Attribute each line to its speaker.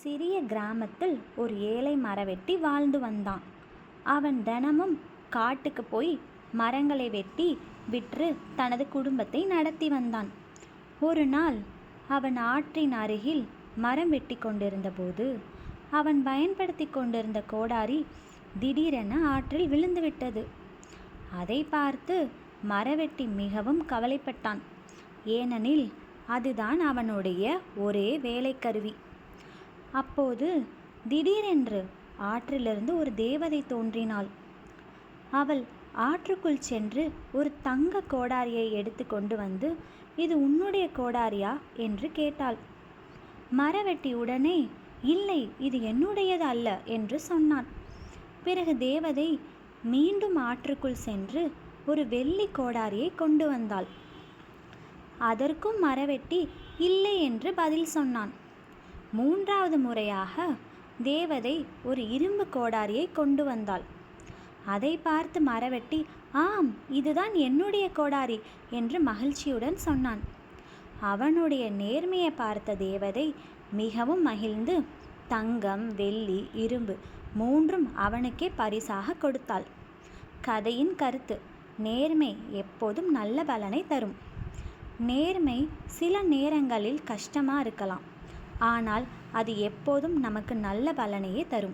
Speaker 1: சிறிய கிராமத்தில் ஒரு ஏழை மரவெட்டி வாழ்ந்து வந்தான். அவன் தினமும் காட்டுக்கு போய் மரங்களை வெட்டி விற்று தனது குடும்பத்தை நடத்தி வந்தான். ஒரு நாள் அவன் ஆற்றின் அருகில் மரம் வெட்டி கொண்டிருந்த போது அவன் பயன்படுத்தி கொண்டிருந்த கோடாரி திடீரென ஆற்றில் விழுந்துவிட்டது. அதை பார்த்து மரவெட்டி மிகவும் கவலைப்பட்டான். ஏனெனில் அதுதான் அவனுடைய ஒரே வேலைக்கருவி. அப்போது திடீரென்று ஆற்றிலிருந்து ஒரு தேவதை தோன்றினாள். அவள் ஆற்றுக்குள் சென்று ஒரு தங்க கோடாரியை எடுத்து கொண்டு வந்து, இது உன்னுடைய கோடாரியா என்று கேட்டாள். மரவெட்டி உடனே, இல்லை, இது என்னுடையது அல்ல என்று சொன்னான். பிறகு தேவதை மீண்டும் ஆற்றுக்குள் சென்று ஒரு வெள்ளி கோடாரியை கொண்டு வந்தாள். அதற்கும் மரவெட்டி இல்லை என்று பதில் சொன்னான். மூன்றாவது முறையாக தேவதை ஒரு இரும்பு கோடாரியை கொண்டு வந்தாள். அதை பார்த்து மரவெட்டி, ஆம், இதுதான் என்னுடைய கோடாரி என்று மகிழ்ச்சியுடன் சொன்னான். அவனுடைய நேர்மையை பார்த்த தேவதை மிகவும் மகிழ்ந்து தங்கம், வெள்ளி, இரும்பு மூன்றும் அவனுக்கே பரிசாக கொடுத்தாள். கதையின் கருத்து: நேர்மை எப்போதும் நல்ல பலனை தரும். நேர்மை சில நேரங்களில் கஷ்டமாக இருக்கலாம், ஆனால் அது எப்போதும் நமக்கு நல்ல பலனையே தரும்.